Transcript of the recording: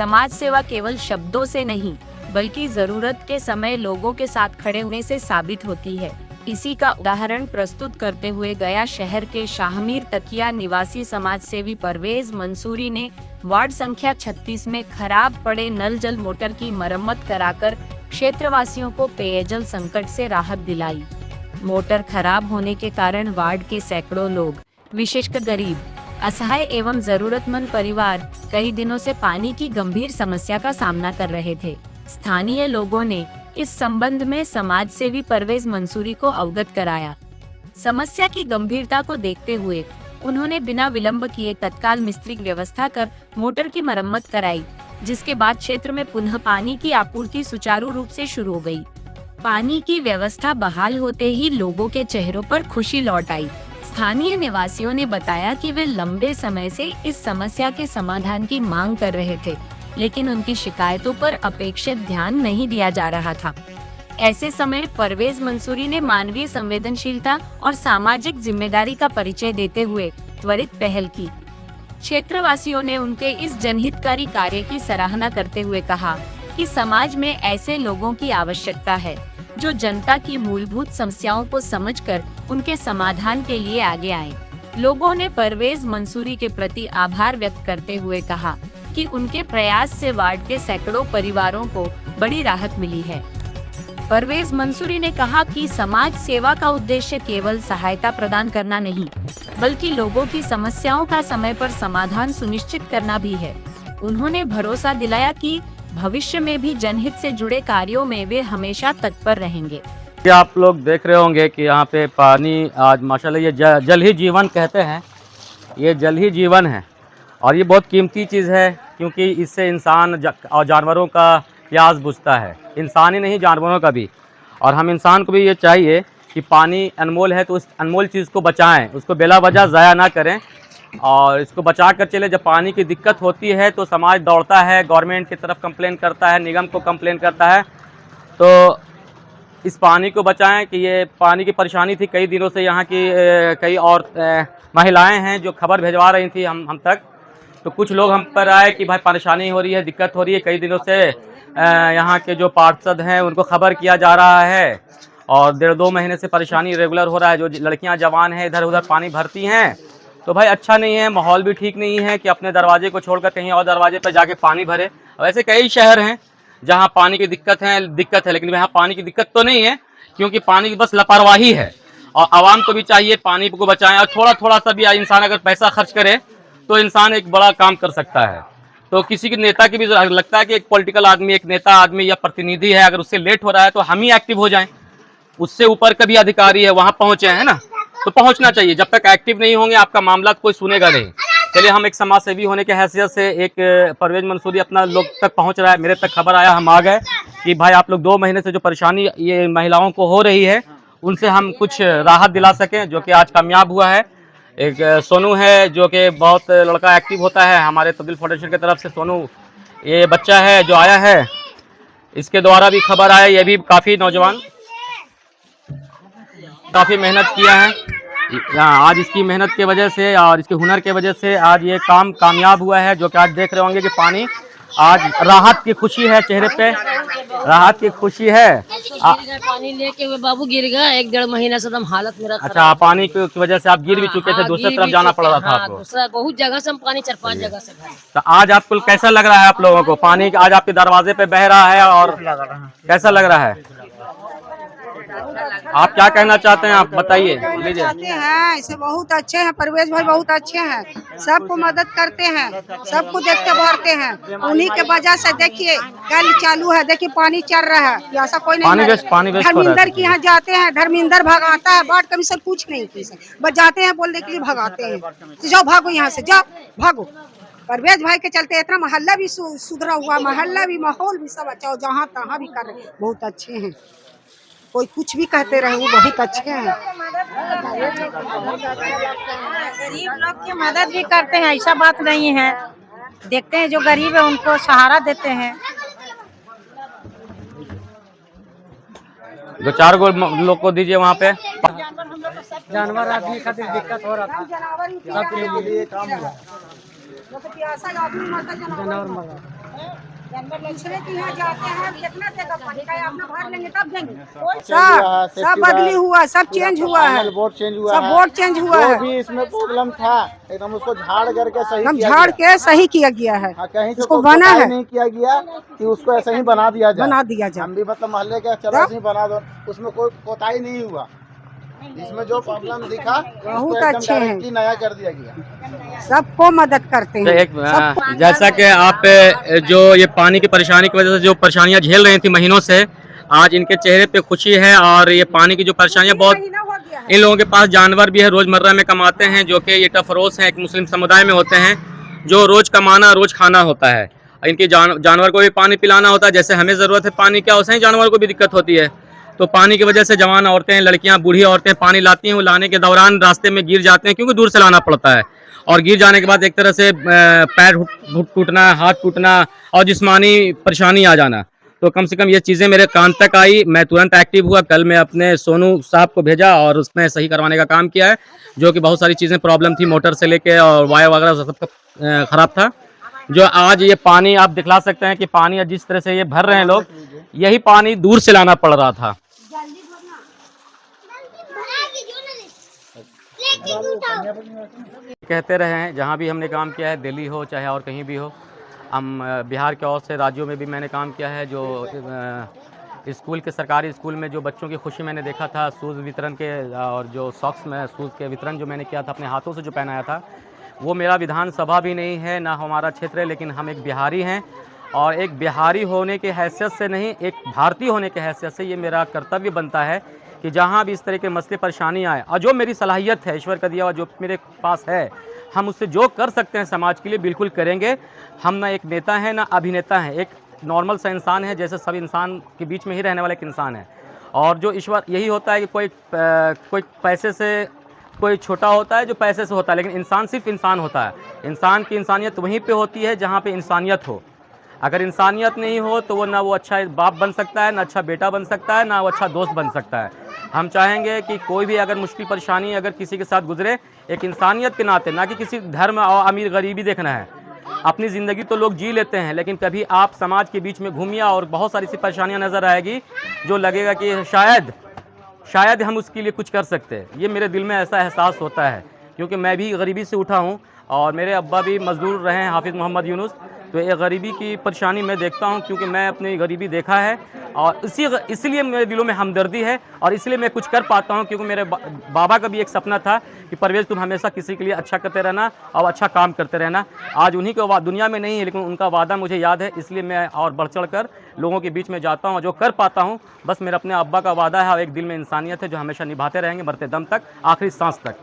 समाज सेवा केवल शब्दों से नहीं बल्कि जरूरत के समय लोगों के साथ खड़े होने से साबित होती है। इसी का उदाहरण प्रस्तुत करते हुए गया शहर के शाहमीर तकिया निवासी समाज सेवी परवेज मंसूरी ने वार्ड संख्या 36 में खराब पड़े नल जल मोटर की मरम्मत कराकर क्षेत्रवासियों को पेयजल संकट से राहत दिलाई। मोटर खराब होने के कारण वार्ड के सैकड़ों लोग, विशेषकर गरीब, असहाय एवं जरूरतमंद परिवार कई दिनों से पानी की गंभीर समस्या का सामना कर रहे थे। स्थानीय लोगों ने इस संबंध में समाज सेवी परवेज मंसूरी को अवगत कराया। समस्या की गंभीरता को देखते हुए उन्होंने बिना विलंब किए तत्काल मिस्त्री की व्यवस्था कर मोटर की मरम्मत कराई, जिसके बाद क्षेत्र में पुनः पानी की आपूर्ति सुचारू रूप से शुरू हो गई। पानी की व्यवस्था बहाल होते ही लोगों के चेहरों पर खुशी लौट आई। स्थानीय निवासियों ने बताया कि वे लंबे समय से इस समस्या के समाधान की मांग कर रहे थे, लेकिन उनकी शिकायतों पर अपेक्षित ध्यान नहीं दिया जा रहा था। ऐसे समय परवेज मंसूरी ने मानवीय संवेदनशीलता और सामाजिक जिम्मेदारी का परिचय देते हुए त्वरित पहल की। क्षेत्रवासियों ने उनके इस जनहितकारी कार्य की सराहना करते हुए कहा कि समाज में ऐसे लोगों की आवश्यकता है जो जनता की मूलभूत समस्याओं को समझकर उनके समाधान के लिए आगे आए। लोगों ने परवेज मंसूरी के प्रति आभार व्यक्त करते हुए कहा कि उनके प्रयास से वार्ड के सैकड़ों परिवारों को बड़ी राहत मिली है। परवेज मंसूरी ने कहा कि समाज सेवा का उद्देश्य केवल सहायता प्रदान करना नहीं, बल्कि लोगों की समस्याओं का समय पर समाधान सुनिश्चित करना भी है। उन्होंने भरोसा दिलाया कि भविष्य में भी जनहित से जुड़े कार्यों में वे हमेशा तत्पर रहेंगे। आप लोग देख रहे होंगे कि यहाँ पे पानी आज माशाल्लाह ये जल ही जीवन कहते हैं, ये जल ही जीवन है और ये बहुत कीमती चीज़ है, क्योंकि इससे इंसान और जानवरों का प्यास बुझता है, इंसान ही नहीं जानवरों का भी। और हम इंसान को भी ये चाहिए कि पानी अनमोल है तो उस अनमोल चीज़ को बचाएं, उसको बेला वजह ज़ाया ना करें और इसको बचा कर चले। जब पानी की दिक्कत होती है तो समाज दौड़ता है, गवर्नमेंट की तरफ कंप्लेन करता है, निगम को कंप्लेन करता है। तो इस पानी को बचाएं कि ये पानी की परेशानी थी कई दिनों से। यहाँ की कई और महिलाएं हैं जो खबर भिजवा रही थी हम तक। तो कुछ लोग हम पर आए कि भाई परेशानी हो रही है, दिक्कत हो रही है कई दिनों से। यहाँ के जो पार्षद हैं उनको खबर किया जा रहा है और 1.5-2 महीने से परेशानी रेगुलर हो रहा है। जो लड़कियाँ जवान हैं इधर उधर पानी भरती हैं, तो भाई अच्छा नहीं है, माहौल भी ठीक नहीं है कि अपने दरवाजे को छोड़कर कहीं और दरवाजे पर जाके पानी भरे। वैसे कई शहर हैं जहाँ पानी की दिक्कत है, लेकिन यहाँ पानी की दिक्कत तो नहीं है, क्योंकि पानी की बस लापरवाही है। और आवाम को भी चाहिए पानी को बचाएं और थोड़ा थोड़ा सा भी इंसान अगर पैसा खर्च करे तो इंसान एक बड़ा काम कर सकता है। तो किसी के नेता की भी लगता है कि एक पॉलिटिकल आदमी, एक नेता आदमी या प्रतिनिधि है, अगर उससे लेट हो रहा है तो हम ही एक्टिव हो जाएं। उससे ऊपर का भी अधिकारी है वहाँ पहुँचे है ना, तो पहुँचना चाहिए। जब तक एक्टिव नहीं होंगे आपका मामला कोई सुनेगा नहीं। चलिए, हम एक समाज सेवी होने के हैसियत से एक परवेज मंसूरी अपना लोग तक पहुँच रहा है, मेरे तक खबर आया, हम आ गए कि भाई आप लोग 2 महीने से जो परेशानी ये महिलाओं को हो रही है उनसे हम कुछ राहत दिला सकें, जो कि आज कामयाब हुआ है। एक सोनू है जो कि बहुत लड़का एक्टिव होता है हमारे तब्दील फाउंडेशन की तरफ से। सोनू ये बच्चा है जो आया है, इसके द्वारा भी खबर आया। ये भी काफ़ी नौजवान, काफ़ी मेहनत किया है। आज इसकी मेहनत की वजह से और इसके हुनर की वजह से आज ये काम कामयाब हुआ है, जो कि आज देख रहे होंगे कि पानी आज राहत की खुशी है चेहरे पे, राहत की खुशी है। पानी लेके हुए बाबू गिर गया, 1-1.5 महीना से एकदम हालत मेरा। अच्छा, पानी की वजह से आप गिर भी चुके थे, दूसरी तरफ जाना पड़ रहा था आपको। दूसरा बहुत जगह से हम पानी 4-5 जगह से भरे। तो आज आपको कैसा लग रहा है? आप लोगों को पानी आज आपके दरवाजे पे बह रहा है और कैसा लग रहा है? आप क्या कहना चाहते हैं, आप बताइए। चाहते हैं ऐसे बहुत अच्छे हैं परवेज भाई, बहुत अच्छे हैं, सबको मदद करते हैं, सबको देखते भरते हैं। उन्हीं के वजह से देखिए कल चालू है, देखिए पानी चल रहा है, ऐसा कोई नहीं। धर्मिंदर के यहाँ जाते हैं, धर्मिंदर भगाता है, वार्ड कमीशन कुछ नहीं बस जाते हैं बोलने के लिए भगाते हैं, जाओ भागो यहाँ से, जाओ भागो। परवेज भाई के चलते इतना मोहल्ला भी सुधरा हुआ, मोहल्ला भी, माहौल भी सब अच्छा, जहाँ तहाँ भी कर रहे, बहुत अच्छे हैं। कोई कुछ भी कहते रहे, वो बहुत अच्छे हैं। गरीब लोग की मदद भी करते हैं, ऐसा बात नहीं है। देखते हैं जो गरीब है उनको सहारा देते हैं। 2-4 गो लोग को दीजिए वहाँ पे। जानवर आदमी खातिर दिक्कत हो रहा था, सबके लिए काम हुआ। जानवर मरा दूसरे के यहाँ जाते हैं, कितना देगा पानी का, अपना भर लेंगे तब देंगे। सब सब बदली हुआ, सब चेंज हुआ है, बोर्ड चेंज हुआ सब है। बोर्ड चेंज हुआ जो है, भी इसमें प्रॉब्लम था एकदम उसको झाड़ करके सही हम किया झाड़ गया। के सही किया गया है। हाँ, कहीं से उसको कोई बना कोताही है, नहीं किया गया कि उसको ऐसे ही बना दिया जाए। बना दिया जाए। हम भी मतलब मोहल्ले के चलो ऐसे ही बना दो, उसमें कोई कोताही नहीं हुआ। इसमें जो प्रॉब्लम दिखा बहुत उसको एकदम अच्छे हैं। डायरेक्टली नया कर दिया गया। सबको मदद करते तो हैं। एक जैसा कि आप जो ये पानी की परेशानी की वजह से जो परेशानियां झेल रही थी महीनों से, आज इनके चेहरे पे खुशी है। और ये पानी की जो परेशानियां बहुत, इन लोगों के पास जानवर भी है, रोजमर्रा में कमाते हैं, जो कि ये टफरोस हैं, एक मुस्लिम समुदाय में होते हैं, जो रोज कमाना रोज खाना होता है। इनकी जानवर को भी पानी पिलाना होता है, जैसे हमें ज़रूरत है पानी का, वैसे ही जानवर को भी दिक्कत होती है। तो पानी की वजह से जवान औरतें, लड़कियां, बूढ़ी औरतें पानी लाती हैं, वो लाने के दौरान रास्ते में गिर जाते हैं, क्योंकि दूर से लाना पड़ता है। और गिर जाने के बाद एक तरह से पैर टूटना, हाथ टूटना और जिस्मानी परेशानी आ जाना। तो कम से कम ये चीज़ें मेरे कान तक आई, मैं तुरंत एक्टिव हुआ। कल मैं अपने सोनू साहब को भेजा और उसने सही करवाने का काम किया है, जो कि बहुत सारी चीज़ें प्रॉब्लम थी, मोटर से लेके और वायर वगैरह सब ख़राब था। जो आज ये पानी आप दिखला सकते हैं कि पानी जिस तरह से ये भर रहे हैं लोग, यही पानी दूर से लाना पड़ रहा था। कहते रहे हैं, जहाँ भी हमने काम किया है, दिल्ली हो चाहे और कहीं भी हो, हम बिहार के और से राज्यों में भी मैंने काम किया है। जो स्कूल के, सरकारी स्कूल में जो बच्चों की खुशी मैंने देखा था, शूज़ वितरण के और जो सॉक्स में शूज़ के वितरण जो मैंने किया था, अपने हाथों से जो पहनाया था, वो मेरा विधानसभा भी नहीं है, ना हमारा क्षेत्र है, लेकिन हम एक बिहारी हैं। और एक बिहारी होने के हैसियत से नहीं, एक भारतीय होने के हैसियत से ये मेरा कर्तव्य बनता है कि जहाँ भी इस तरह के मसले परेशानी आए, और जो मेरी सलाहियत है, ईश्वर का दिया हुआ जो मेरे पास है, हम उससे जो कर सकते हैं समाज के लिए बिल्कुल करेंगे। हम ना एक नेता हैं ना अभिनेता हैं, एक नॉर्मल सा इंसान है, जैसे सब इंसान के बीच में ही रहने वाला एक इंसान है। और जो ईश्वर, यही होता है कि कोई पैसे से, कोई छोटा होता है जो पैसे से होता है, लेकिन इंसान सिर्फ इंसान होता है। इंसान की इंसानियत वहीं पे होती है जहाँ पे इंसानियत हो। अगर इंसानियत नहीं हो तो वो ना वो अच्छा बाप बन सकता है, ना अच्छा बेटा बन सकता है, ना वो अच्छा दोस्त बन सकता है। हम चाहेंगे कि कोई भी अगर मुश्किल परेशानी अगर किसी के साथ गुजरे, एक इंसानियत के नाते, ना कि किसी धर्म और अमीर गरीबी देखना है। अपनी ज़िंदगी तो लोग जी लेते हैं, लेकिन कभी आप समाज के बीच में घूमिए और बहुत सारी सी परेशानियाँ नज़र आएगी, जो लगेगा कि शायद हम उसके लिए कुछ कर सकते हैं। ये मेरे दिल में ऐसा एहसास होता है, क्योंकि मैं भी गरीबी से उठा हूँ और मेरे अब्बा भी मजदूर रहे हैं, हाफिज़ मोहम्मद यूनुस। तो ये गरीबी की परेशानी मैं देखता हूँ, क्योंकि मैं अपनी गरीबी देखा है, और इसलिए मेरे दिलों में हमदर्दी है, और इसलिए मैं कुछ कर पाता हूँ। क्योंकि मेरे बाबा का भी एक सपना था कि परवेज़ तुम हमेशा किसी के लिए अच्छा करते रहना और अच्छा काम करते रहना। आज उन्हीं को दुनिया में नहीं है, लेकिन उनका वादा मुझे याद है, इसलिए मैं और बढ़ चढ़ कर लोगों के बीच में जाता हूँ, जो कर पाता हूँ। बस मेरा अपने अब्बा का वादा है और एक दिल में इंसानियत है, जो हमेशा निभाते रहेंगे मरते दम तक, आखिरी सांस तक।